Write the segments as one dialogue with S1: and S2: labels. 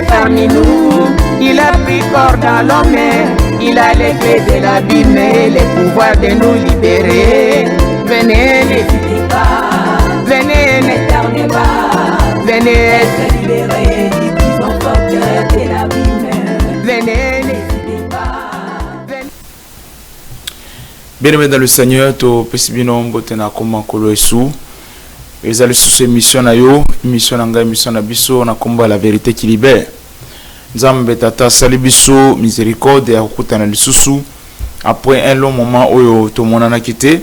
S1: parmi nous. Il a pris corps dans l'homme, il a les clés de l'abîme, les pouvoirs de nous libérer. Venez, n'hésitez pas, venez, n'éternez pas, venez être libérés du prison forteresse de l'abîme. Venez, n'hésitez pas, venez.
S2: Bien-aimés dans le Seigneur, to pesibino mbotena koma kolo esu. Ezali sous émission na yo, émission na nga, émission na biso na komba la vérité qui libère. Nzambe tata sali biso miséricorde ya kokutana lisusu après un long moment oyo tomonana kite.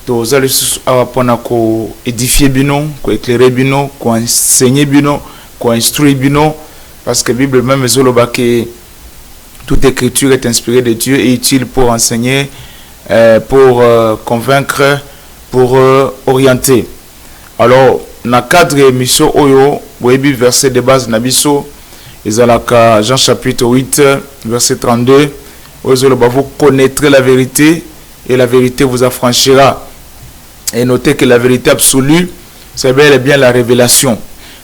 S2: To zali lisusu awa pona ko édifier bino, ko éclairer bino, ko enseigner bino, ko instruire bino, parce que la Bible même ezoloba que toute écriture est inspirée de Dieu et utile pour enseigner, pour convaincre, pour orienter. Alors, dans le cadre de l'émission Oyo, webi verset de base Nabiso, Ezalaka Jean chapitre 8, verset 32, vous connaîtrez la vérité et la vérité vous affranchira. Et notez que la vérité absolue, c'est bel et bien la révélation.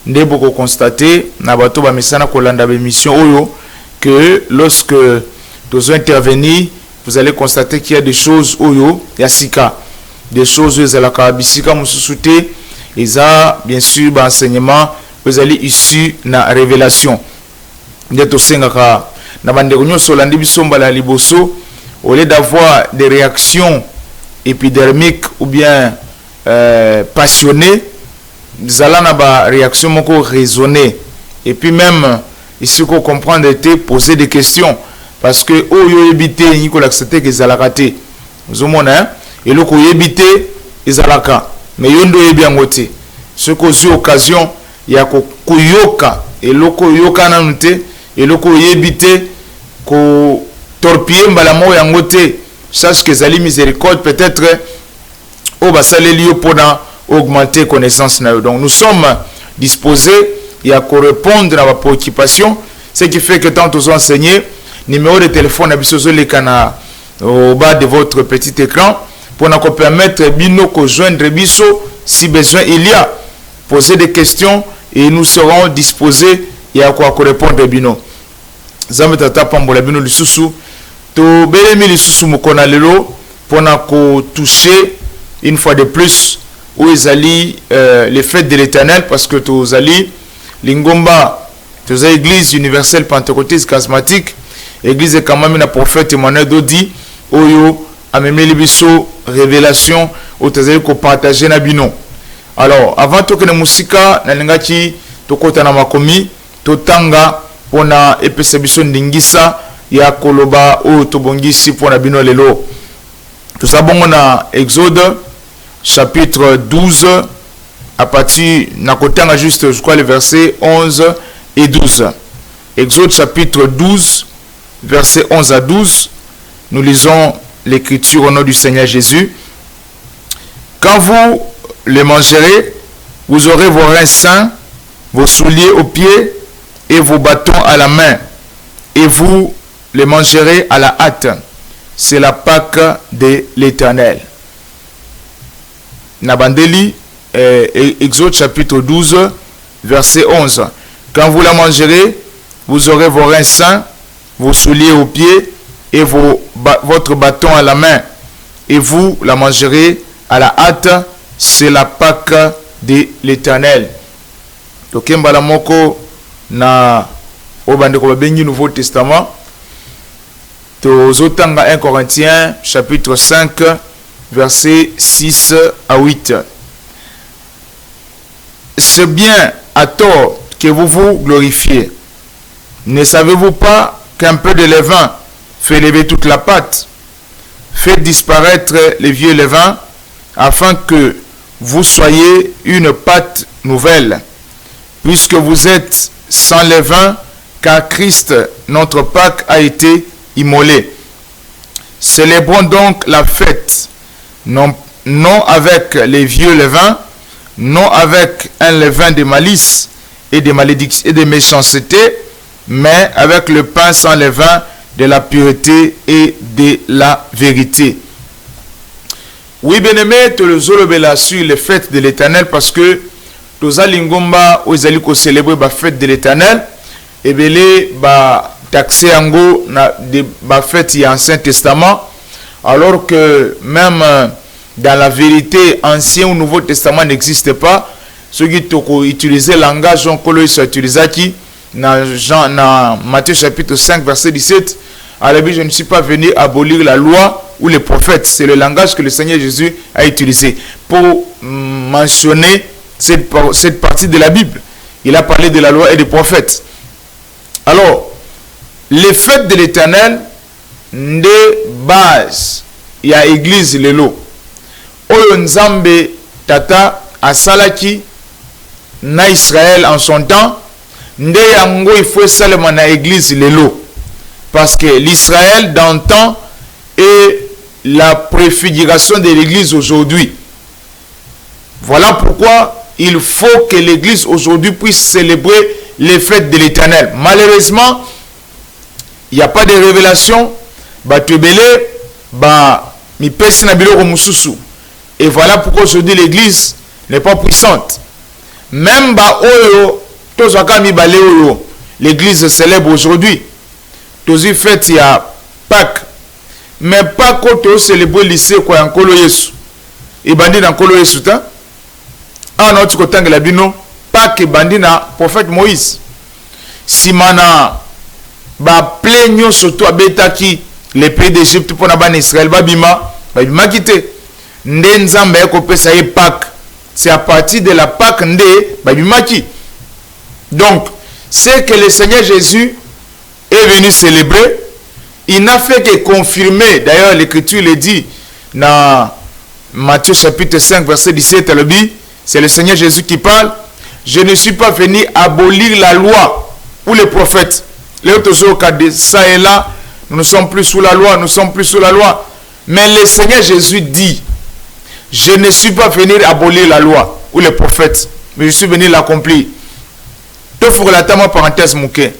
S2: Nous avons constaté, Nabato Bamisana Kolanda l'émission Oyo, que lorsque nous intervenir, vous allez constater qu'il y a des choses Oyo, Yasika, des choses Ezalaka Bisika Moussouté. Et ça, bien sûr, l'enseignement, vous allez issu de la révélation. Au lieu d'avoir des réactions épidermiques ou bien passionnées, vous allez avoir des réactions raisonnées. Et puis même, ici, qu'on comprend de poser des questions. Parce que, oh, yo évité, il faut accepter qu'ils allaient rater. Vous avez et le coup, évité, ils allaient rater. Mais yondo est bien goté. Ce qu'on a occasion, il y a koyoka et loko yoka nanute et loko yebité ko torpiller mbalamo yangote. Sache que zali miséricorde peut-être au basale lieu pour augmenter connaissance na. Donc nous sommes disposés et à répondre à la préoccupation, ce qui fait que tant nous enseigner numéro de téléphone abisozo le kana au bas de votre petit écran. Pour nous permettre de joindre Bisso si besoin il y a. Poser des questions et nous serons disposés et à quoi répondre Bino. Zametata Pambola Bino Lisusu. To Belemi Lisusu Mukona Lelo pour nous toucher une fois de plus où ils allaient les fêtes de l'éternel parce que tous allaient Lingomba, tous l'église universelle pentecôtiste charismatique, église de Kamamina prophète Emmanuel Dodi, Oyo. Amemeli biso révélation au tazali ko partager na bino. Alors avant to que na musika na lingaki to kota na makomi to tanga pona epese biso ndingisa ya koloba o to bongisi pona bino lelo. Tout ça bongo na Exode chapitre 12 à partir na kotanga juste je crois les versets 11 et 12. Exode chapitre 12 versets 11 à 12. Nous lisons l'écriture au nom du Seigneur Jésus. Quand vous les mangerez, vous aurez vos reins sains, vos souliers aux pieds et vos bâtons à la main. Et vous les mangerez à la hâte. C'est la Pâque de l'Éternel. Nabandeli, Exode chapitre 12, verset 11. Quand vous la mangerez, vous aurez vos reins sains, vos souliers aux pieds et votre bâton à la main, et vous la mangerez à la hâte, c'est la Pâque de l'Éternel. Donc, moko na obandeko babengi Nouveau Testament. Tozotanga 1 Corinthiens chapitre 5 versets 6 à 8. C'est bien à tort que vous vous glorifiez. Ne savez-vous pas qu'un peu de levain fait lever toute la pâte? Faites disparaître les vieux levains afin que vous soyez une pâte nouvelle, puisque vous êtes sans levain, car Christ, notre Pâque, a été immolé. Célébrons donc la fête, non avec les vieux levains, non avec un levain de malice et de malédiction et de méchanceté, mais avec le pain sans levain de la pureté et de la vérité. Oui, bien-aimé, tu le zolobela sur les fêtes de l'Éternel parce que tous les Lingomba, où ils allaient célébrer la fête de l'Éternel, ebele ba taxé yango na de ba fête y Ancien Testament, alors que même dans la vérité Ancien ou Nouveau Testament n'existe pas. Ceux qui ont utilisé le langage Jean Colo ils utilisé qui dans Matthieu chapitre 5 verset 17. Alors je ne suis pas venu abolir la loi ou les prophètes. C'est le langage que le Seigneur Jésus a utilisé pour mentionner cette partie de la Bible. Il a parlé de la loi et des prophètes. Alors, les fêtes de l'Éternel, de base, il y a église lelo. Oyo Nzambe tata asalaki na Israël en son temps, nde yango il faut seulement na église lelo. Parce que l'Israël d'antan est la préfiguration de l'église aujourd'hui. Voilà pourquoi il faut que l'église aujourd'hui puisse célébrer les fêtes de l'Éternel. Malheureusement, il n'y a pas de révélation. Et voilà pourquoi aujourd'hui l'église n'est pas puissante. Même l'église célèbre aujourd'hui. Tozi fête il y a Pâques. Mais pas quand on célèbre le lycée quoi en Kolo Yesu. Et bandi dans Kolo Yesu ta. Ah non tu kotang la bino Pâques bandi na prophète Moïse. Simana ba plenyo surtout abetaki les pays d'Égypte pour na ban Israël babima quitté. Nde Nzambe ko pesa ye Pâques. C'est à partir de la Pâques nde babima ki. Donc c'est que le Seigneur Jésus est venu célébrer. Il n'a fait que confirmer. D'ailleurs, l'Écriture le dit dans Matthieu chapitre 5, verset 17. C'est le Seigneur Jésus qui parle. Je ne suis pas venu abolir la loi ou les prophètes. Les autres cas de ça et là, nous ne sommes plus sous la loi, nous ne sommes plus sous la loi. Mais le Seigneur Jésus dit, je ne suis pas venu abolir la loi ou les prophètes, mais je suis venu l'accomplir. Il faut relater ma parenthèse mouké.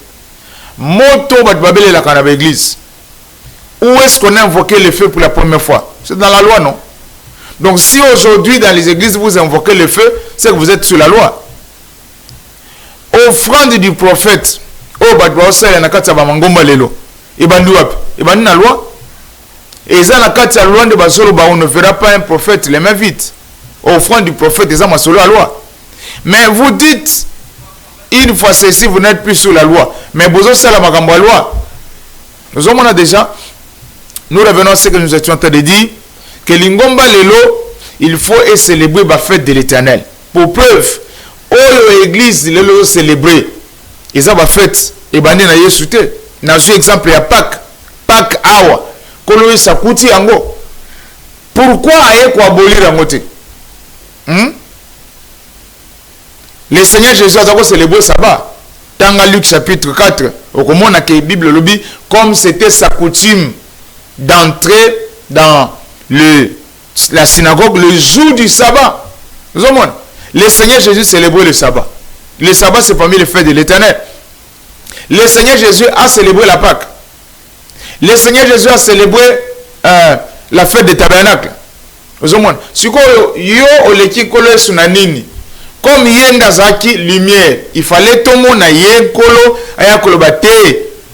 S2: Moto Batbabel la Canaba Église. Où est-ce qu'on a invoqué le feu pour la première fois? C'est dans la loi, non? Donc si aujourd'hui dans les églises vous invoquez le feu, c'est que vous êtes sous la loi. Offrande du prophète. Oh Batbabel la Nakata Bamangomba Lelo. Et Bandouap. Et Bandou la loi. Et ça la Kata loi de Basolo, on ne verra pas un prophète les mains vides. Offrande du prophète, et ça m'a solo la loi. Mais vous dites, une fois ceci, vous n'êtes plus sous la loi. Mais vous avez la magambo loi. Nous avons déjà, nous revenons à ce que nous étions en train de dire, que l'ingomba lelo, il faut célébrer la fête de l'Éternel. Pour preuve, l'église lelo célébrer, et ça va fête, et bandé na yesute. N'a eu exemple à Pâques, Pâques awa, kolo sa kuti ango. Pourquoi aye ko abolir angote? Le Seigneur Jésus a célébré le sabbat. Dans Luc chapitre 4, au moment où la Bible le dit, comme c'était sa coutume d'entrer dans la synagogue le jour du sabbat. Le Seigneur Jésus célébrait le sabbat. Le sabbat, c'est parmi les fêtes de l'Éternel. Le Seigneur Jésus a célébré la Pâque. Le Seigneur Jésus a célébré la fête des tabernacles. Si vous avez comme yenda zaki lumière, il fallait tout le monde aille kolo aya kolo bate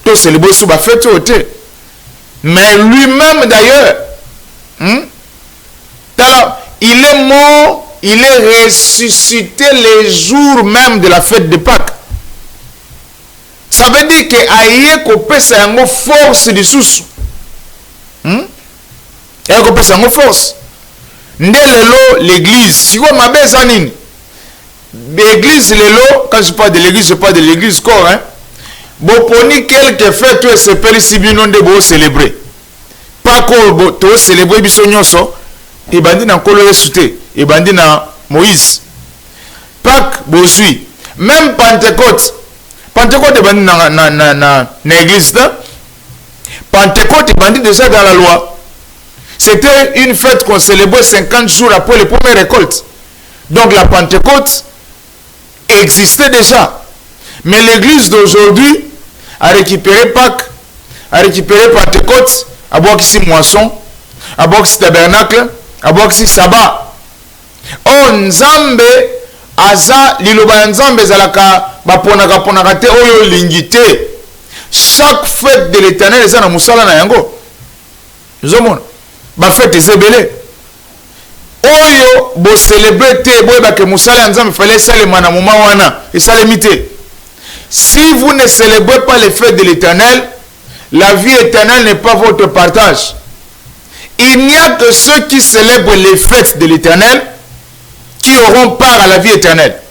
S2: to célébrer sous ba fête ote. Mais lui-même d'ailleurs, il est mort, il est ressuscité les jours même de la fête de Pâques. Ça veut dire que aye ko pesa yango force de sous. Aye ko pesa yango force. Ndelo l'église, si vous m'avez zanini. L'église lelo, quand je parle de l'église, je parle de l'église corps, hein. Boponi quelques fêtes et c'est si bien non de beau célébrer. Pas qu'on to célébrer bisognoso, et bandi na kolo esute, et bandi na Moïse. Pâques bosui. Même Pentecôte. Pentecôte est bandi na église là. Pentecôte est bandi déjà dans la loi. C'était une fête qu'on célébrait 50 jours après les premières récoltes. Donc la Pentecôte existait déjà. Mais l'église d'aujourd'hui a récupéré Pâques, a récupéré Pentecôte, a boire ici moisson, a boire ici tabernacle, a boire ici sabbat. Oh, Nzambe aza liloba ya nzambe ezalaka baponaka te oyo olingi te. Chaque fête de l'Éternel eza na musala na yango. Ozomona bafete eza ebele oyo bo célébrer te boyeba ke musala ya nzambe fallait esalema na moma wana esalemi te. Si vous ne célébrez pas les fêtes de l'Éternel, la vie éternelle n'est pas votre partage. Il n'y a que ceux qui célèbrent les fêtes de l'Éternel qui auront part à la vie éternelle.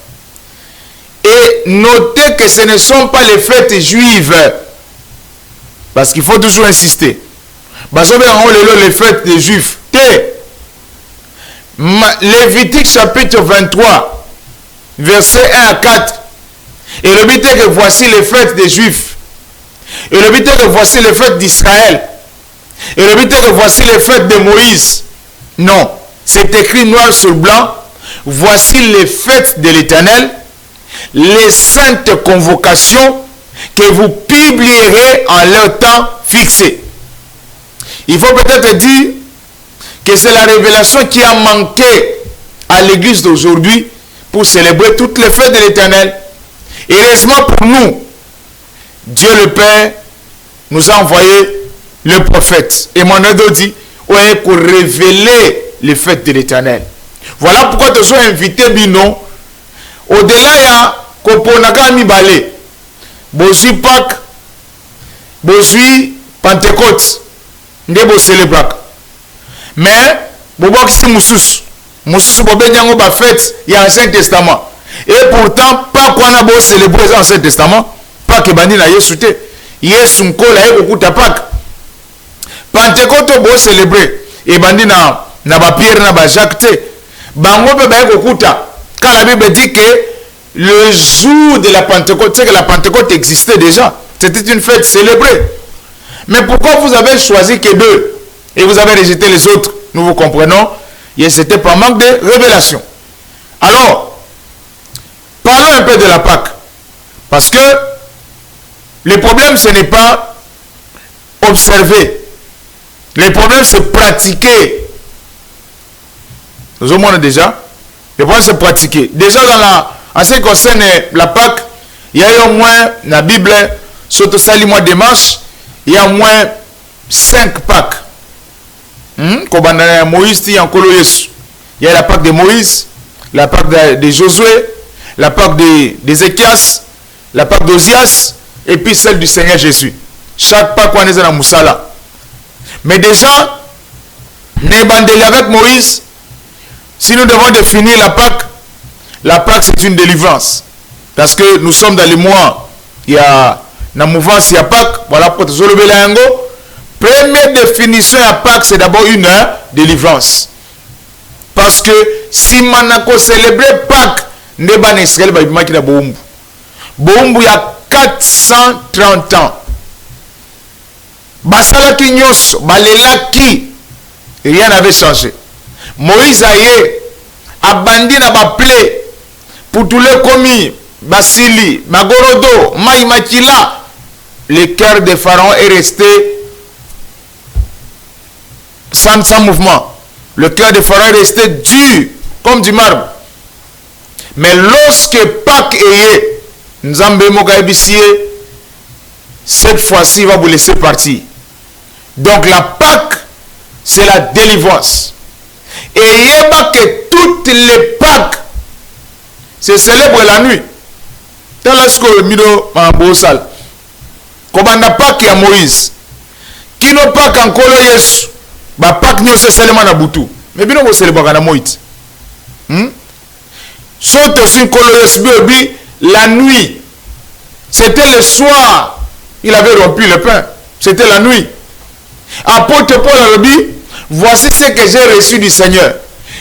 S2: Et notez que ce ne sont pas les fêtes juives. Parce qu'il faut toujours insister. Les fêtes des juifs. Lévitique chapitre 23, versets 1 à 4. Et le but est que voici les fêtes des juifs. Et le but est que voici les fêtes d'Israël. Et le but est que voici les fêtes de Moïse. Non, c'est écrit noir sur blanc. Voici les fêtes de l'Éternel, les saintes convocations que vous publierez en leur temps fixé. Il faut peut-être dire que c'est la révélation qui a manqué à l'église d'aujourd'hui pour célébrer toutes les fêtes de l'Éternel. Et heureusement pour nous, Dieu le Père nous a envoyé le prophète Emmanuel dit pour révéler les fêtes de l'Éternel. Voilà pourquoi nous sommes invités bino au-delà ya koponaka mibale bozui Pâques bozui Pentecôte nde bo célébraka mais bobokisi mususu bobenyango ba fête ya Ancien Testament et pourtant Pâques wana bo célébrer dans Ancien Testament Pâques ebandi na Yesu te Yesu nkola ekokuta Pâques. Pentecôte bo célébrer ebandi na ba Pierre na ba Jacques te bango pe ba ekokuta quand la Bible dit que le jour de la Pentecôte, c'est que la Pentecôte existait déjà, c'était une fête célébrée. Mais pourquoi vous avez choisi que deux et vous avez rejeté les autres? Nous vous comprenons, et c'était par manque de révélation. Alors, parlons un peu de la Pâque, parce que le problème ce n'est pas observer, le problème c'est pratiquer. Nous au moins déjà, le problème c'est pratiquer. Déjà en ce qui concerne la Pâque, il y a au moins la Bible, surtout ça le mois de mars, il y a au moins 5 Pâques. Comme Moïse dit en Colosse, il y a la Pâque de Moïse, la Pâque de Josué, la Pâque d'Ézéchias, la Pâque d'Osias, et puis celle du Seigneur Jésus. Chaque Pâque on est dans Moussala. Mais déjà, avec Moïse, si nous devons définir la Pâque c'est une délivrance. Parce que nous sommes dans les mois, il y a la mouvance, il y a Pâque, voilà pour te soulever la yango. Première définition à Pâque, c'est d'abord une délivrance. Parce que si on célébrer Pâques, n'est pas Israël, il y a Boumbu. Boumbu, il y a 430 ans. Basalaki nyos, balelaki, rien n'avait changé. Moïse aye, abandi na baplé, pour tous les commis, Basili, Magorodo, Maïmakila, le cœur de Pharaon est resté sans mouvement. Le cœur de Pharaon est resté dur, comme du marbre. Mais lorsque Pâques est, Nzambe Mokaïbissier, cette fois-ci, il va vous laisser partir. Donc la Pâque, c'est la délivrance. Et il y a que toutes les Pâques se célèbrent la nuit. Dans la scope Mido Mambosal. Comme on n'a pas qui a Moïse. Qui n'a pas qu'en Kolo Yesu. Bah Pâques nous c'est seulement à Boutou. Mais bien on célèbre à Moïse. Sauf aussi Kolo Yesu la nuit. C'était le soir. Il avait rompu le pain. C'était la nuit. Apôtre Paul a dit, voici ce que j'ai reçu du Seigneur.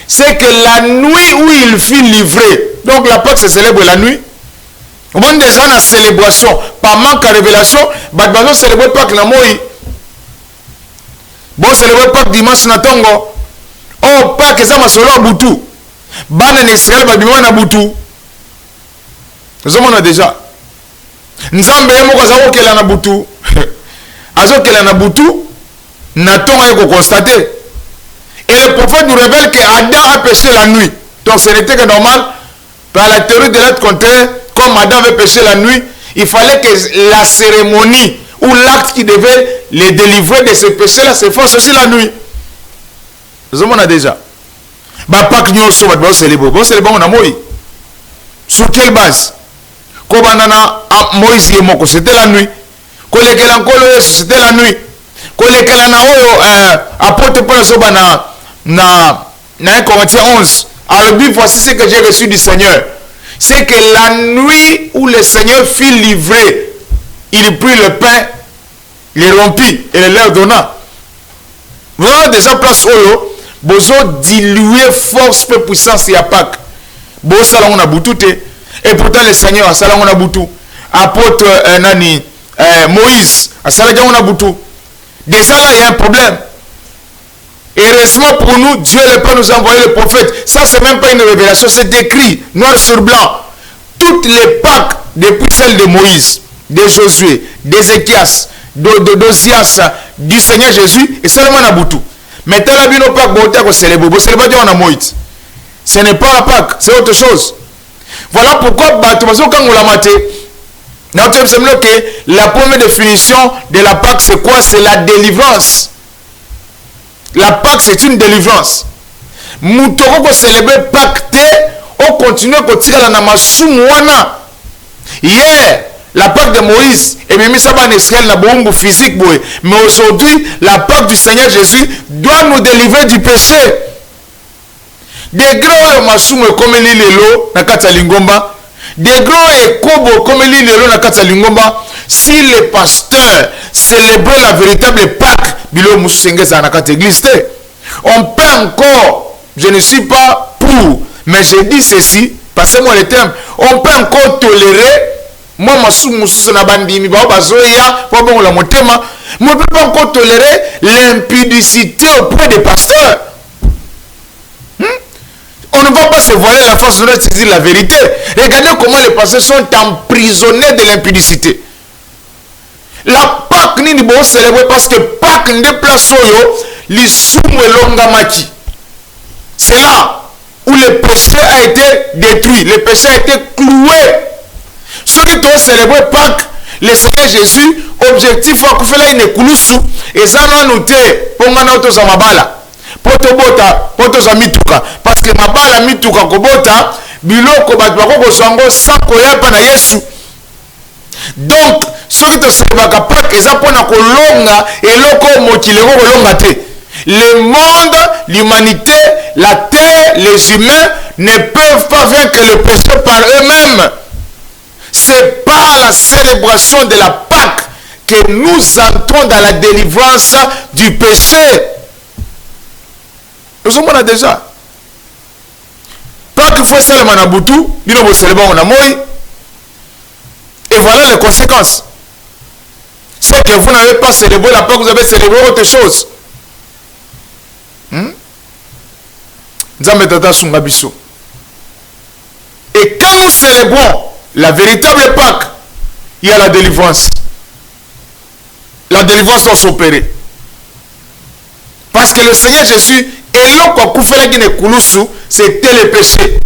S2: C'est que la nuit où il fut livré, donc la Pâque se célèbre la nuit. On a déjà la célébration, par manque de révélation, on célèbre Pâque la Moïse. Bon, célèbre Pâque dimanche na tongo. Oh, Pâque ça m'a solo à Boutou. Bana Israël va bimana Boutou. Nous avons déjà. Nzambe yemo za okela na Boutou. Azokela na Boutou. Nathan a constaté. Et le prophète nous révèle que Adam a péché la nuit. Donc ce n'était que normal Par la théorie de l'autre contraire, comme Adam avait péché la nuit, il fallait que la cérémonie ou l'acte qui devait les délivrer de ce péché-là se fasse aussi la nuit. Nous avons déjà. Bah, pas que nous sommes célébrés. Bon, célébrer, on a Moïse. Sur quelle base? Moïse et Moko, c'était la nuit. C'était la nuit. Apôtre Paul Sobana, na 1 Corinthiens 11. Alors, voici ce que j'ai reçu du Seigneur. C'est que la nuit où le Seigneur fut livré, il prit le pain, il rompit et le leur donna. Vous avez déjà place où vous dilué force et puissance et à Pâques. Vous savez, on a boutou. Et pourtant, le Seigneur a salé, on a boutou. Apôtre Moïse a salé, on a boutou. Déjà là, il y a un problème. Et heureusement pour nous, Dieu ne peut nous envoyer le prophète. Ça, c'est même pas une révélation, c'est écrit, noir sur blanc. Toutes les Pâques, depuis celle de Moïse, de Josué, d'Ézéchias, d'Osias, du Seigneur Jésus, et seulement à Boutou. Maintenant, la Bible Pâques, on a Moïse. Ce n'est pas la Pâques, c'est autre chose. Voilà pourquoi, quand on l'a maté, la première définition de la Pâque, c'est quoi? C'est la délivrance. La Pâque, c'est une délivrance. Moutoko célébrer Pâque, on continue à tirer la namasumouana. Hier, la Pâque de Moïse, et même ça va Israël na bombe physique, mais aujourd'hui, la Pâque du Seigneur Jésus doit nous délivrer du péché. Des gros masumu comme l'île na Katalingomba, des gros et kobo comme l'île na Katalingomba. Si les pasteurs célébraient la véritable Pâque, on peut encore, je ne suis pas pour, mais je dis ceci, passez-moi le terme, on peut encore tolérer, moi, on ne peut pas encore tolérer l'impudicité auprès des pasteurs. On ne va pas se voiler la face de notre dire la vérité. Regardez comment les pasteurs sont emprisonnés de l'impudicité. La Pâque ni bon célébrer parce que Pâque n'est pas soyo l'issoum longamaki. C'est là où le péché a été détruit, le péché a été cloué. Ceux qui ont célébré Pâques, le Seigneur Jésus, objectif à faire une kulusu et ça m'a noté pour ngana za mabala. Poto bota, poto za mituka parce que mabala mituka ko bota biloko bat bako sango sans koyapa na Yesu. Donc ceux qui célèbrent Pâques, ils apprennent à kolonga et loko mokilego kolonga te. Le monde, l'humanité, la terre, les humains ne peuvent pas vaincre le péché par eux-mêmes. C'est par la célébration de la Pâque que nous entrons dans la délivrance du péché. Nous sommes là déjà. Pâques, il faut célébrer à Boutou, nous avons célébré en Amoy. Et voilà les conséquences. C'est que vous n'avez pas célébré la Pâque, vous avez célébré autre chose. Et quand nous célébrons la véritable Pâque, il y a la délivrance. La délivrance doit s'opérer. Parce que le Seigneur Jésus, c'était le péché.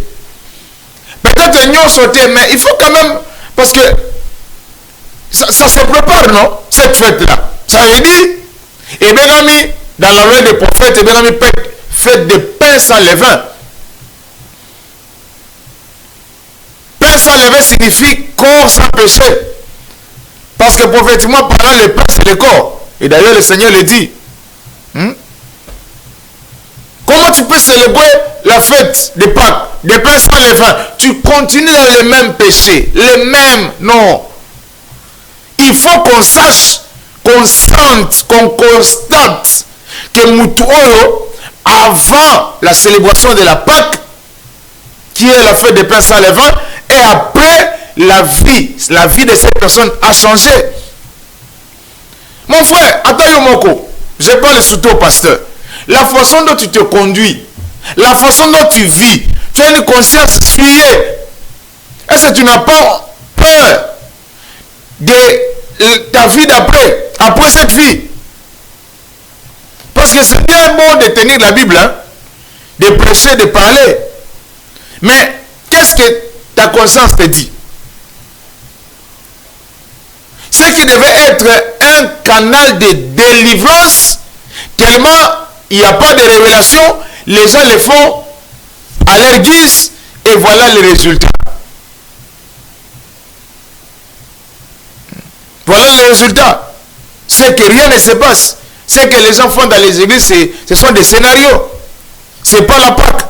S2: Peut-être qu'ils ont sauté, mais il faut quand même, parce que ça se prépare, non? Cette fête-là. Ça veut dire, et bien, dans la loi des prophètes, et bien, fête de pain sans levain. Pain sans levain signifie corps sans péché. Parce que prophétiquement parlant, le pain c'est le corps. Et d'ailleurs le Seigneur le dit. Comment tu peux célébrer la fête de Pâques, de pain sans levain? Tu continues dans le même péché. Le même, non. Il faut qu'on sache, qu'on sente, qu'on constate que Moutouro, avant la célébration de la Pâque, qui est la fête des pains sans levain, et après, la vie de cette personne a changé. Mon frère, attends Moko, je parle surtout au pasteur. La façon dont tu te conduis, la façon dont tu vis, tu as une conscience souillée. Est-ce que tu n'as pas peur de ta vie d'après, après cette vie? Parce que c'est bien bon de tenir la Bible, hein, de prêcher, de parler. Mais qu'est-ce que ta conscience te dit. Ce qui devait être un canal de délivrance, tellement il n'y a pas de révélation, les gens le font à leur guise et voilà le résultat. Voilà le résultat. C'est que rien ne se passe. Ce que les gens font dans les églises, ce sont des scénarios. Ce n'est pas la Pâque.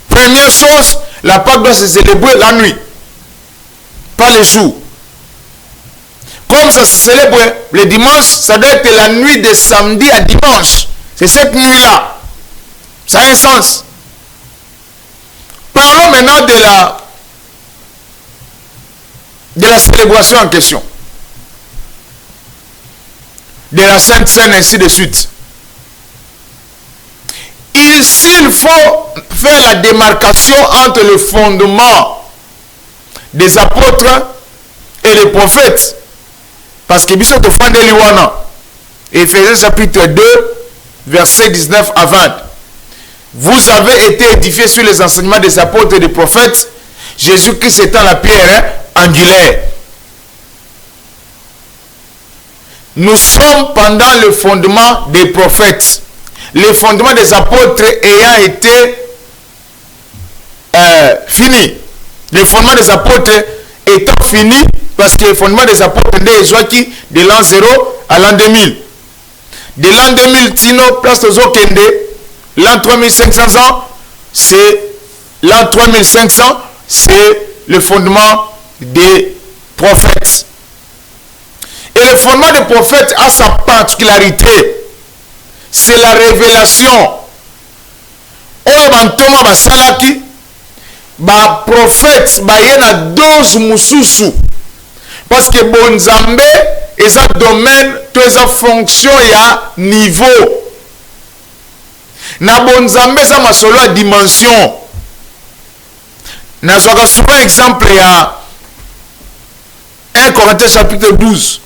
S2: Première chose, la Pâque doit se célébrer la nuit, pas le jour. Comme ça se célèbre le dimanche, ça doit être la nuit de samedi à dimanche. C'est cette nuit-là. Ça a un sens. Parlons maintenant de la célébration en question. De la Sainte Seine, ainsi de suite. S'il faut faire la démarcation entre le fondement des apôtres et les prophètes, parce que Bishop de Fandeliwana, Éphésiens chapitre 2, verset 19 à 20. Vous avez été édifiés sur les enseignements des apôtres et des prophètes, Jésus-Christ étant la pierre angulaire. Nous sommes pendant le fondement des prophètes. Le fondement des apôtres ayant été fini. Le fondement des apôtres étant fini, parce que le fondement des apôtres est joué de l'an 0 à l'an 2000. De l'an 2000, Tino, place aux Okende, l'an 3500 ans, c'est l'an 3500, c'est le fondement des prophètes. Et le fondement des prophètes a sa particularité. C'est la révélation. Oyo bantoma basalaki ba prophète ba yena dose mususu. Parce que bonzambe est un domaine, tout est fonction ya niveau. Na bonzambe ça masolo à dimension. Na soka souvent exemple ya 1 Corinthiens chapitre 12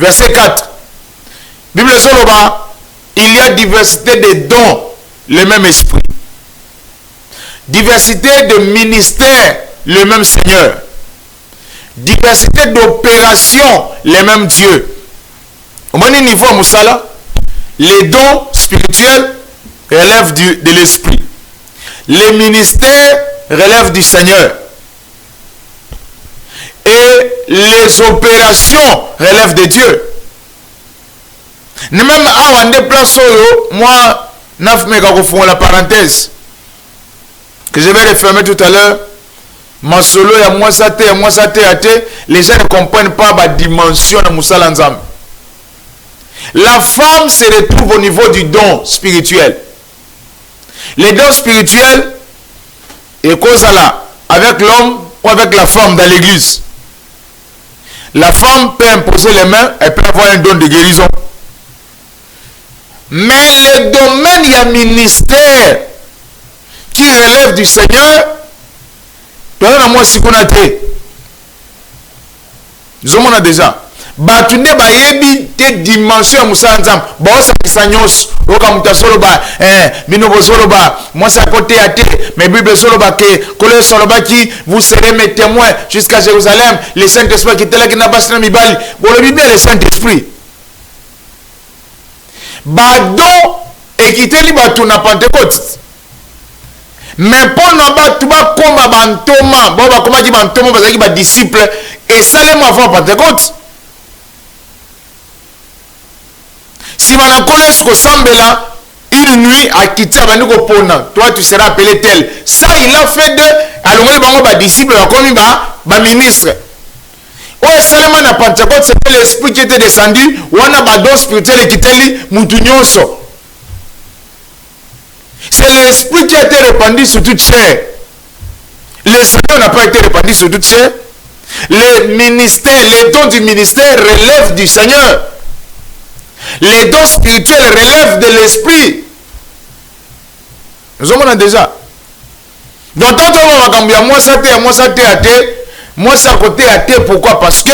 S2: verset 4. Bible soloba, il y a diversité de dons, le même esprit. Diversité de ministères, le même Seigneur. Diversité d'opérations, le même Dieu. Au moins niveau à Moussala, les dons spirituels relèvent de l'esprit. Les ministères relèvent du Seigneur. Et les opérations relèvent de Dieu. Même à un déplacement, moi, la parenthèse que je vais refermer tout à l'heure, ma solo et moi ça les gens ne comprennent pas la dimension de Moussala Nzambe. La femme se retrouve au niveau du don spirituel. Les dons spirituels, et cause là, avec l'homme ou avec la femme dans l'église. La femme peut imposer les mains, elle peut avoir un don de guérison. Mais le domaine, il y a un ministère qui relève du Seigneur. Nous avons déjà. Batunde bayebi te dimension Moussa Nzam. Bon ça qui s'annonce. Oka mutasolo ba binobo solo ba. Moi ça côté à te. Mais Bible solo ba que kole solo ba qui vous serez mes témoins jusqu'à Jérusalem. Le Saint-Esprit qui était là qui n'a pas sina mibali. Bon le bien le Saint-Esprit. Badon et qui te liba tout na Pentecôte. Mais pour nous battre comme bantoma, bon ba comment dit bantoma parce que ba disciple et ça les avant Pentecôte. Si on a collé ce sambela, une nuit à quitter Abaniko Pona, toi tu seras appelé tel. Ça il a fait de alors bango ba disciple comme ba ministre. Ouais seulement na Pentecôte c'était l'esprit qui était descendu, ou on a ba don spirituel qui était li mutunyoso. C'est l'esprit qui a été répandu sur toute chair. Le Seigneur n'a pas été répandu sur toute chair. Le ministère, les dons du ministère relèvent du Seigneur. Les dons spirituels relèvent de l'esprit. Nous avons déjà. Donc, tant que moi ça côté à terre. Pourquoi? Parce que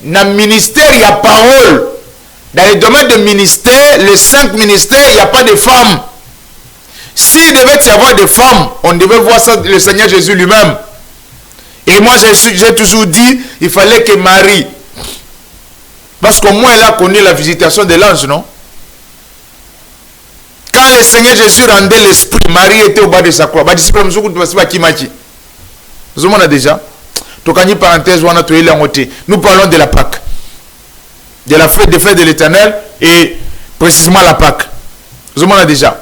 S2: dans le ministère, il y a parole. Dans les domaines de ministère, les 5 ministères, il n'y a pas de femmes. S'il devait y avoir des femmes, on devait voir ça le Seigneur Jésus lui-même. Et moi, j'ai toujours dit, il fallait que Marie, parce qu'au moins elle a connu la visitation de l'ange, non? Quand le Seigneur Jésus rendait l'esprit, Marie était au bas de sa croix. Nous avons déjà. Nous parlons de la Pâque, de la fête des fêtes de l'Éternel et précisément la Pâque. Nous avons déjà.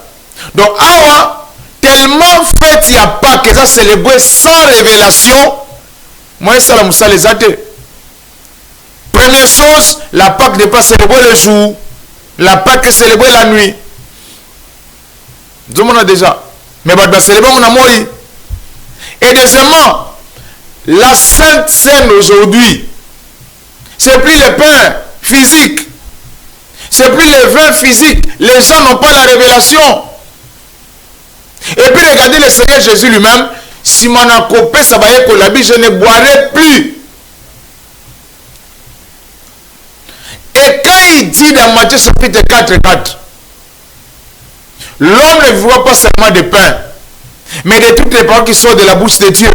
S2: Donc, awa, tellement fait il n'y a pas que ça célébrer sans révélation. Moi, ça la les athées. Première chose, la Pâque n'est pas célébrée le jour. La Pâque est célébrée la nuit. Nous avons déjà. Mais on va célébrer mon amour. Et deuxièmement, la Sainte Seine aujourd'hui, c'est plus le pain physique. C'est plus le vin physique. Les gens n'ont pas la révélation. Et puis regardez le Seigneur Jésus lui-même. Si mon acopé sabaye kolabi, je ne boirai plus. Et quand il dit dans Matthieu chapitre 4, l'homme ne vivra pas seulement de pain, mais de toutes les paroles qui sortent de la bouche de Dieu.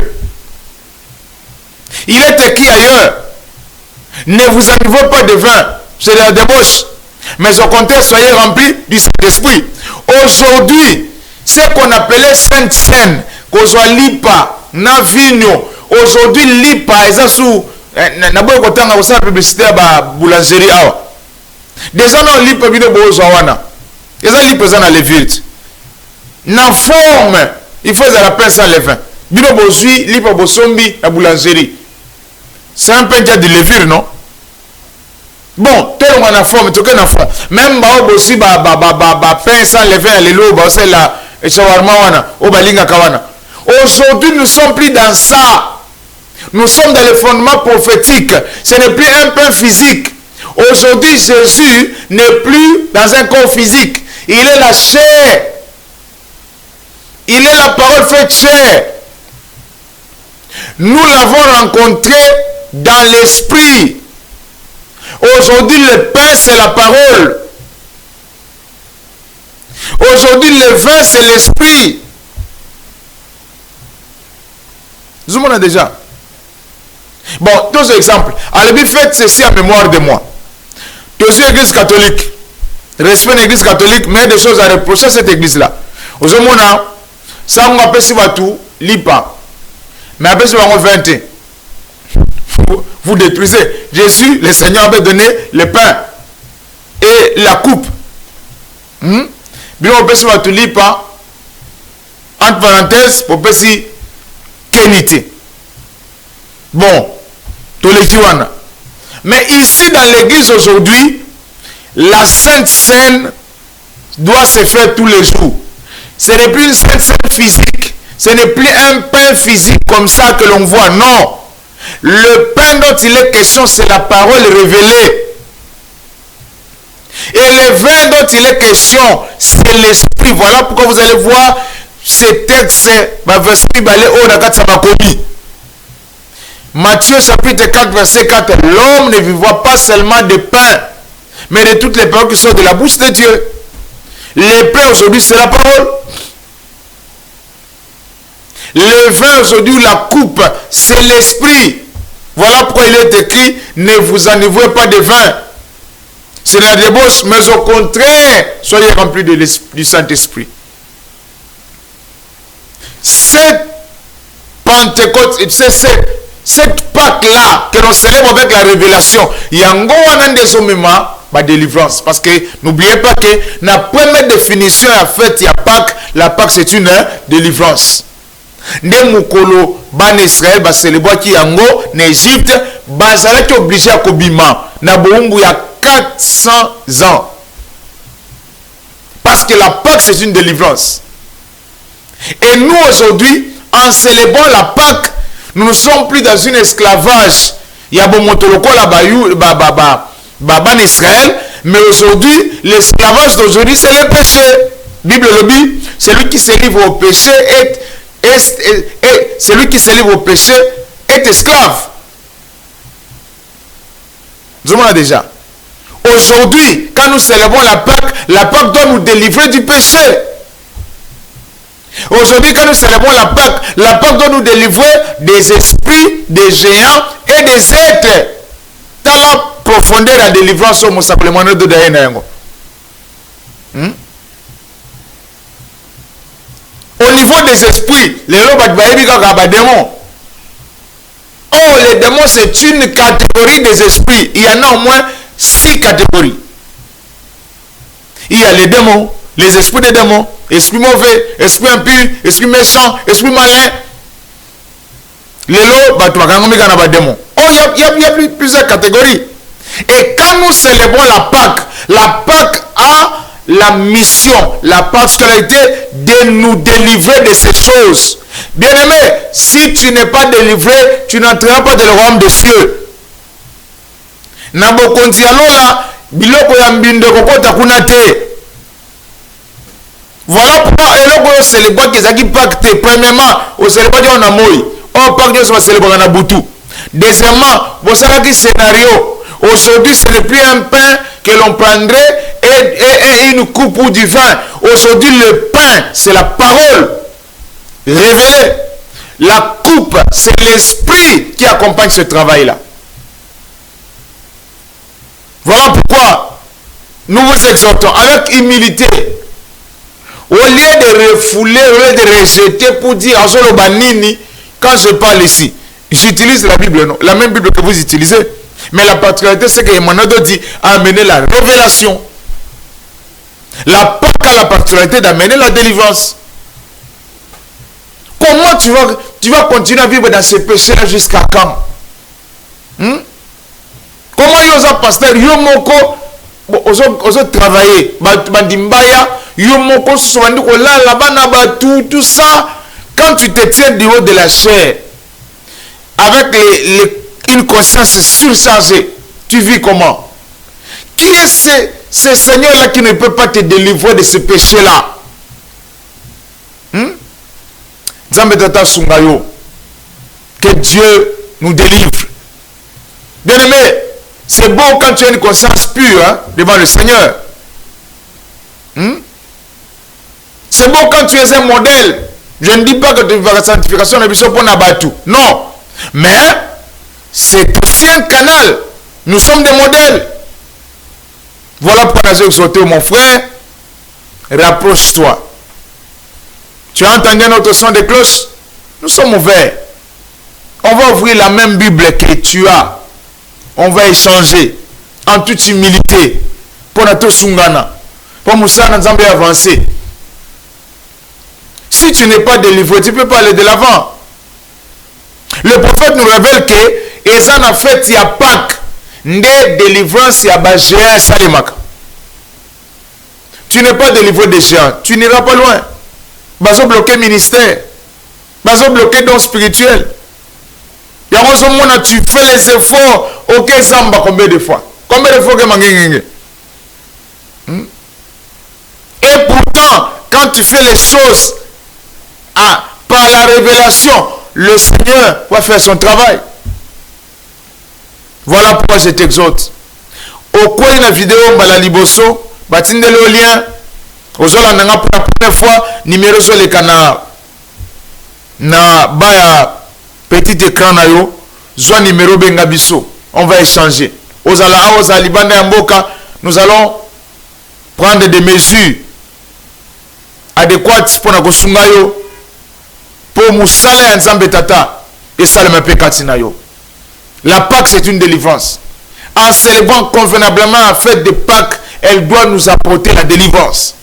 S2: Il est écrit ailleurs, ne vous enivrez pas de vin, c'est de la débauche, mais au contraire, soyez remplis du Saint-Esprit. Aujourd'hui, ce qu'on appelait Sainte Seine, qu'on soit lipa, navigno, aujourd'hui lipa, et ça sous, n'a pas autant à la publicité à la boulangerie. Des gens ont lipa, ils ont besoin. Ils ont lipa dans les villes. Na forme, il faut la pain sans levain. Ils ont besoin, lipa bosombi, la boulangerie. C'est un pain qui a de levure, non? Bon, tel on a forme, tout en forme. Même aussi, pain sans levain, les lots, c'est la shawarma wana, au balinga kawana. Aujourd'hui, nous ne sommes plus dans ça. Nous sommes dans le fondement prophétique. Ce n'est plus un pain physique. Aujourd'hui, Jésus n'est plus dans un corps physique. Il est la chair. Il est la parole faite chair. Nous l'avons rencontré dans l'esprit. Aujourd'hui, le pain, c'est la parole. Aujourd'hui, le vin, c'est l'esprit. Nous en a déjà. Bon, deux exemples. Allez, faites ceci en mémoire de moi. Tu es aussi l'église catholique. Respect l'église catholique, mais des choses à reprocher à cette église-là. Aujourd'hui, ça on appelle si tout lipa. Mais après, si on 20. Vous détruisez. Jésus, le Seigneur avait donné le pain et la coupe. Bien, on peut se voir tout lipa. Entre parenthèses, pour peut si qualité. Bon, tous les kiwana. Mais ici dans l'église aujourd'hui, la Sainte Seine doit se faire tous les jours. Ce n'est plus une Sainte Seine physique. Ce n'est plus un pain physique comme ça que l'on voit. Non. Le pain dont il est question, c'est la parole révélée. Et le vin dont il est question, c'est l'esprit. Voilà pourquoi vous allez voir ces textes. Matthieu chapitre 4, verset 4. L'homme ne vivra pas seulement de pain, mais de toutes les paroles qui sortent de la bouche de Dieu. Le pain aujourd'hui, c'est la parole. Le vin aujourd'hui, la coupe, c'est l'esprit. Voilà pourquoi il est écrit, ne vous enivrez pas de vin. C'est la débauche, mais au contraire, soyez remplis du Saint-Esprit. Cette Pentecôte, cette Pâque-là, que l'on célèbre avec la révélation, il y a un la délivrance. Parce que n'oubliez pas que la première définition à fait, il y a Pâque, la Pâque c'est une délivrance. Nde mukolo ban Israël ba célébrer ki yango na Égypte bazalaki obligé à kobima na boumbu ya 400 ans. Parce que la Pâque c'est une délivrance. Et nous aujourd'hui, en célébrant la Pâque, nous ne sommes plus dans un esclavage. Il y a bon motoloko la ban Israël, mais aujourd'hui, l'esclavage d'aujourd'hui c'est le péché. Bible le dit, celui qui se livre au péché celui qui se livre au péché est esclave. Nous avons déjà. Aujourd'hui, quand nous célébrons la Pâque doit nous délivrer du péché. Aujourd'hui, quand nous célébrons la Pâque doit nous délivrer des esprits, des géants et des êtres. Dans la profondeur de la délivrance, au Sacrement de Daïnengo. Au niveau des esprits, les démons. Oh, les démons, c'est une catégorie des esprits. Il y en a au moins 6 catégories. Il y a les démons, les esprits des démons, esprits mauvais, esprits impurs, esprits méchants, esprits malins. Les lots, démons. Oh, il y a plusieurs catégories. Et quand nous célébrons la Pâque a la mission, la particularité de nous délivrer de ces choses. Bien-aimé, si tu n'es pas délivré, tu n'entreras pas dans le royaume des cieux. Voilà pourquoi on célèbre que pacte. Premièrement, on célèbre en amour. On parle de célébrer en Boutou. Deuxièmement, vous savez quel scénario. Aujourd'hui, ce n'est plus un pain que l'on prendrait et une coupe du vin. Aujourd'hui, le pain, c'est la parole révélée. La coupe, c'est l'esprit qui accompagne ce travail-là. Voilà pourquoi nous vous exhortons avec humilité. Au lieu de refouler, au lieu de rejeter pour dire à Solo Banini, quand je parle ici, j'utilise la Bible, non, la même Bible que vous utilisez. Mais la particularité, c'est que Emmanuel dit amener la révélation. La Pâque a la particularité d'amener la délivrance. Comment tu vas continuer à vivre dans ces péchés-là jusqu'à quand? Comment yosa pasteur yomoko ozo travailler bandimbaya yomoko soandi ko la bana batu tout ça quand tu te tiens du haut de la chair avec une conscience surchargée, tu vis comment? Qui est ce Seigneur-là qui ne peut pas te délivrer de ce péché-là? Que Dieu nous délivre. Bien-aimé, c'est bon quand tu as une conscience pure devant le Seigneur. C'est bon quand tu es un modèle. Je ne dis pas que tu vas la sanctification pour Nabatou. Non. Mais c'est aussi un canal. Nous sommes des modèles. Voilà pourquoi j'ai exhorté mon frère. Rapproche-toi. Tu as entendu notre son de cloche? Nous sommes ouverts. On va ouvrir la même Bible que tu as. On va échanger en toute humilité pour notre Sungana. Pour Moussa Nzambe avancer. Si tu n'es pas délivré, tu ne peux pas aller de l'avant. Le prophète nous révèle que Ezan a fait il y a Pâques. Ndé délivrance il y a Bagéa et Salimaka. Tu n'es pas délivré des géants. Tu n'iras pas loin. Bazo bloqué ministère. Bazo bloqué don spirituel. Tu fais les efforts. Ok, Zamba, combien de fois? Combien de fois que Mangengenge? Et pourtant, quand tu fais les choses par la révélation, le Seigneur va faire son travail. Voilà pourquoi je t'exhorte. Au coin de la vidéo, la liboso, batinde le lien. Ozola nanga pour la première fois, numéro sur les canards. Na baya petit écran na yo, zwa numéro benga biso. On va échanger. Ozala ozalibanda yamboka, nous allons prendre des mesures adéquates pour na kosunga yo. Pour musala ya nzambe tata et salama pekati na yo. La Pâque c'est une délivrance. En célébrant convenablement la fête de Pâques, elle doit nous apporter la délivrance.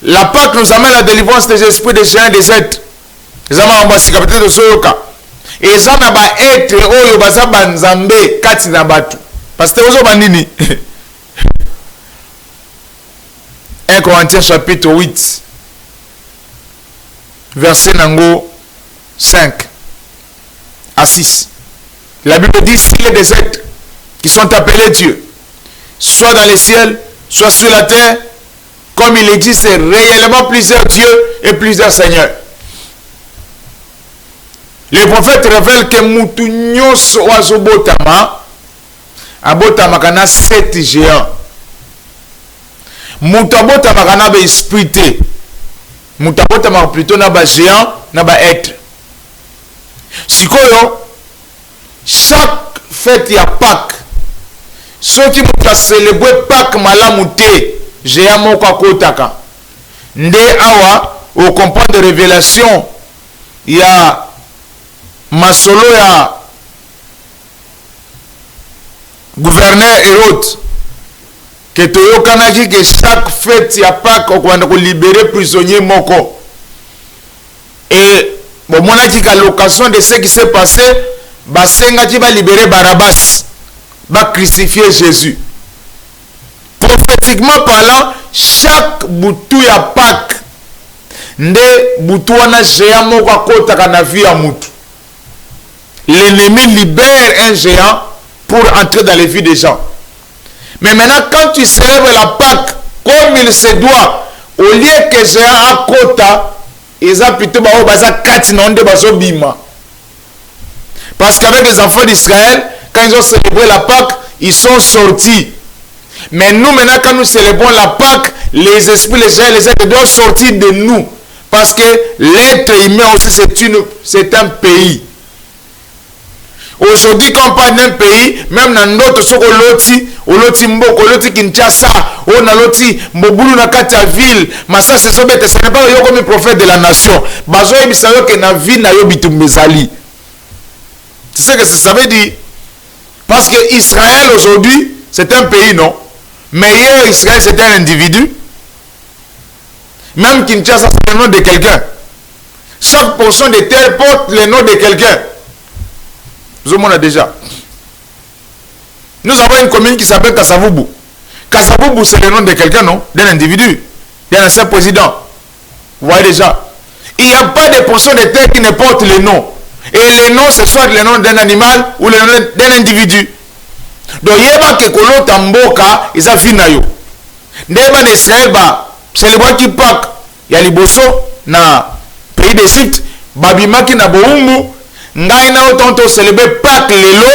S2: La Pâque nous amène la délivrance des esprits des géants et des êtres. Les amants en basi capitaine de Soyoka. Et ça n'a pas être oyo basa banzambe kati na batu. Parce que ozo bandini. 1 Corinthiens chapitre 8. Verset nango 5 à 6. La Bible dit s'il y a des êtres qui sont appelés Dieu, soit dans les ciels, soit sur la terre, comme il est dit, c'est réellement plusieurs dieux et plusieurs seigneurs. Les prophètes révèlent que Moutounios Oazobotama, Abotama Kana 7 géants. Mutabota makana ba esprit te. Mutabota ma plutôt na ba géant, na ba être. Sikoyo, chaque fête ya Pâques, ceux qui muta célébrer Pâques malamu te, géant moko akotaka. Nde awa, au comprendre de révélation, ya masolo ya gouverneur Hérode, que toyokanaki que chaque fête ya Pâques okwanda ko libérer prisonnier moko. Et bon monaki ka l'occasion de ce qui s'est passé, basengaki ba libérer Barabbas, ba crucifier Jésus. Prophétiquement parlant, chaque boutou ya Pâques nde boutou wana géant moko akotaka na vie ya mutu. L'ennemi libère un géant pour entrer dans les vies des gens. Mais maintenant, quand tu célèbres la Pâques comme il se doit, au lieu que géant à kota, ils ont plutôt baza katinonde bazo bima. Parce qu'avec les enfants d'Israël, quand ils ont célébré la Pâques, ils sont sortis. Mais nous, maintenant, quand nous célébrons la Pâques, les esprits, les géants, les êtres doivent sortir de nous. Parce que l'être humain aussi, c'est un pays. Aujourd'hui, quand on parle d'un pays, même dans notre oloti mboko, oloti Kinshasa, on a loti mbobulu na kata ville, masa se sobete, ce n'est pas yo comme prophète de la nation. Bazo yebisa yo que na ville na yo bitumbezali. Tu sais que ça veut dire? Parce que Israël aujourd'hui, c'est un pays, non? Mais hier, Israël, c'était un individu. Même Kinshasa, c'est le nom de quelqu'un. Chaque portion de terre porte le nom de quelqu'un. Nous avons déjà. Nous avons une commune qui s'appelle Kasavubu. Kasavubu, c'est le nom de quelqu'un, non? D'un individu. D'un ancien président. Vous voyez déjà. Il n'y a pas de portion de terre qui ne porte le nom. Et le nom, c'est soit le nom d'un animal ou le nom d'un individu. Donc, il y a que Kolo Tamboka, ils ont fini. Ndeba d'Israël, c'est le bois qui Pâques. Il y a les bosso, na pays d'Égypte, Babimaki na Boumou. Ngai na otonto célébrer Pâques lelo,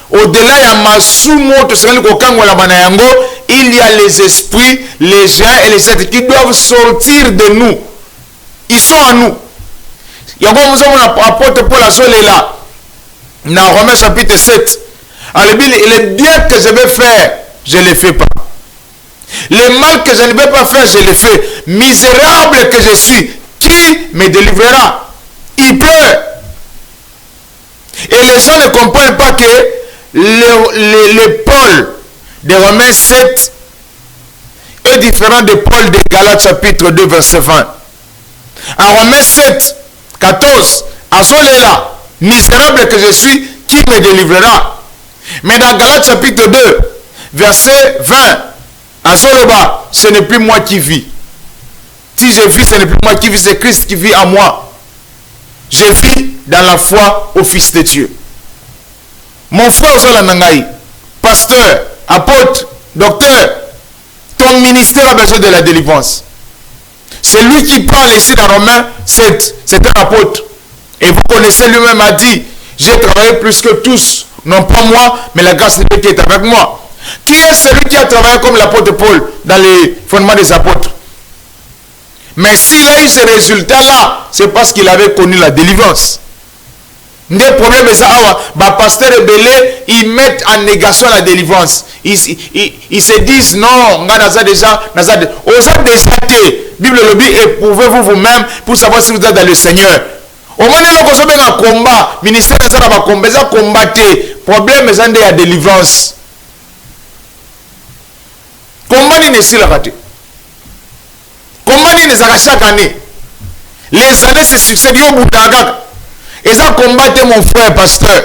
S2: au-delà ya masumo to sengeli kokango la bana yango, il y a les esprits, les gens et les êtres qui doivent sortir de nous. Ils sont en nous. Yango nous avons apôtre Paul à là. Dans Romains chapitre 7. Alors le bien que je vais faire, je ne le fais pas. Le mal que je ne vais pas faire, je le fais. Misérable que je suis, qui me délivrera? Il peut. Et les gens ne comprennent pas que le Paul de Romains 7 est différent de Paul de Galates chapitre 2 verset 20. En Romains 7, 14, à là, misérable que je suis, qui me délivrera? Mais dans Galates chapitre 2, verset 20, à Soloba, ce n'est plus moi qui vis. Si je vis, ce n'est plus moi qui vis, c'est Christ qui vit en moi. Je vis dans la foi au Fils de Dieu. Mon frère Zolanangaï, pasteur, apôtre, docteur, ton ministère a besoin de la délivrance. C'est lui qui parle ici dans Romains 7, c'est un apôtre. Et vous connaissez, lui-même a dit, j'ai travaillé plus que tous, non pas moi, mais la grâce de Dieu qui est avec moi. Qui est celui qui a travaillé comme l'apôtre Paul dans les fondements des apôtres? Mais s'il a eu ce résultat-là, c'est parce qu'il avait connu la délivrance. Des problèmes, pasteur rebelle, ils mettent en négation la délivrance. Ils se disent non, on a déjà, Bible le dit, éprouvez-vous vous-même pour savoir si vous êtes dans le Seigneur. Au moment où vous avez un combat, le ministère de la combat, combattre. Problème, c'est la délivrance. Combat n'est pas raté. Combat n'est pas chaque année. Les années se succèdent au bout d'un. Et ça combattre mon frère pasteur.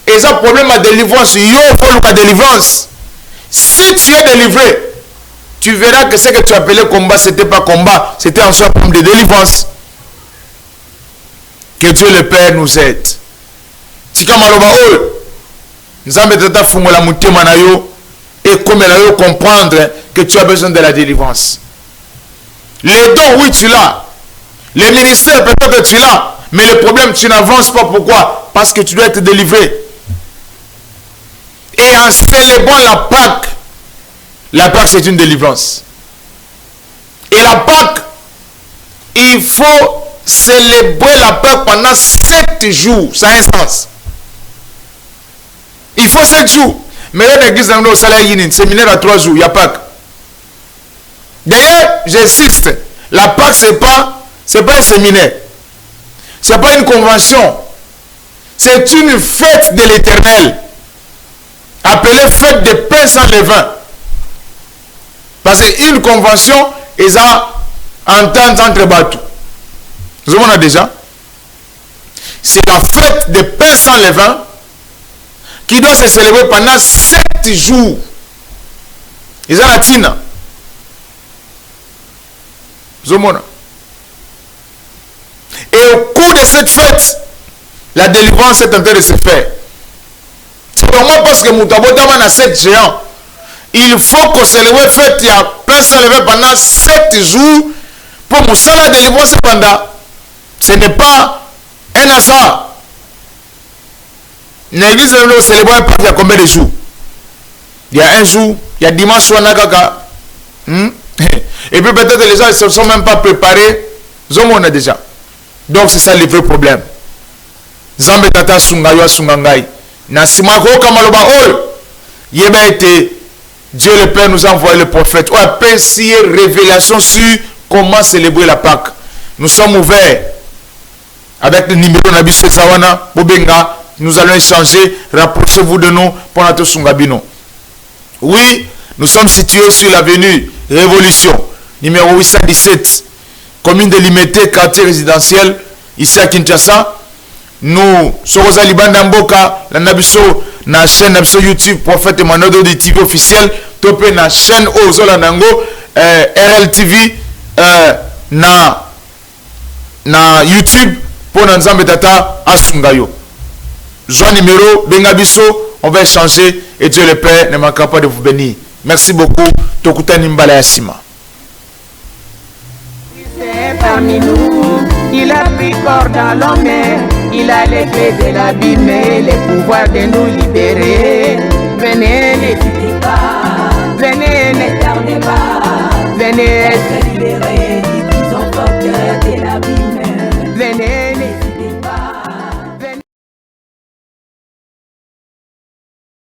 S2: Et ça problème à délivrance. Yo faut la délivrance. Si tu es délivré, tu verras que ce que tu appelais combat, c'était pas combat, c'était en soi un problème de délivrance. Que Dieu le Père nous aide. Si comme nous avons besoin de la mutema na yo et comme la yo comprendre que tu as besoin de la délivrance. Les dons, oui, tu l'as. Les ministères, peut-être que tu l'as. Mais le problème, tu n'avances pas. Pourquoi? Parce que tu dois être délivré. Et en célébrant la Pâque c'est une délivrance. Et la Pâque, il faut célébrer la Pâque pendant 7 jours. Ça a un sens. Il faut 7 jours. Mais là, l'église d'Anglais au salaire, il y a un séminaire à 3 jours. Il y a Pâques. D'ailleurs, j'insiste. La Pâque, c'est pas un séminaire. Ce n'est pas une convention. C'est une fête de l'Éternel. Appelée fête des pains sans levain. Parce qu'une convention, ils ont entente entre bateaux. Vous avez déjà? C'est la fête des pains sans levain qui doit se célébrer pendant 7 jours. Ils ont la tina. Vous avez? Et au cours de cette fête, la délivrance est en train de se faire. C'est vraiment parce que Moutabotaman a 7 géants. Il faut qu'on célèbre fête, il y a pain sans levain pendant 7 jours pour Moussa la délivrance pendant. Ce n'est pas un hasard. L'église de célébrer il y a combien de jours? Il y a un jour, il y a dimanche soir Nakaka. Et puis peut-être les gens ne se sont même pas préparés. On a déjà. Donc c'est ça le vrai problème. Zambe tata sungayo sungangai. Na simako kamaloba ol. Yeba été Dieu le Père nous a envoyé le prophète. On appelle ici révélation sur comment célébrer la Pâque. Nous sommes ouverts. Avec le numéro Nabiso Zawana, Bobenga, nous allons échanger. Rapprochez-vous de nous pour notre Sungabino. Oui, nous sommes situés sur l'avenue Révolution, numéro 817, commune de Limité, quartier résidentiel, ici à Kinshasa. Nous sommes à Libandamboka, la Nabiso, na chaîne Nabiso YouTube, prophète Emmanuel de TV officiel, topé na chaîne Ozolanango, RLTV, na YouTube, pour Nanzambe Tata Asungayo. Joint numéro, Bengabiso, on va échanger et Dieu le Père ne manquera pas de vous bénir. Merci beaucoup. Tokuta Nimbala Yassima.
S1: Parmi nous, il a pris corps dans l'homme, il a les clés de l'abîme et les pouvoirs de nous libérer. Venez les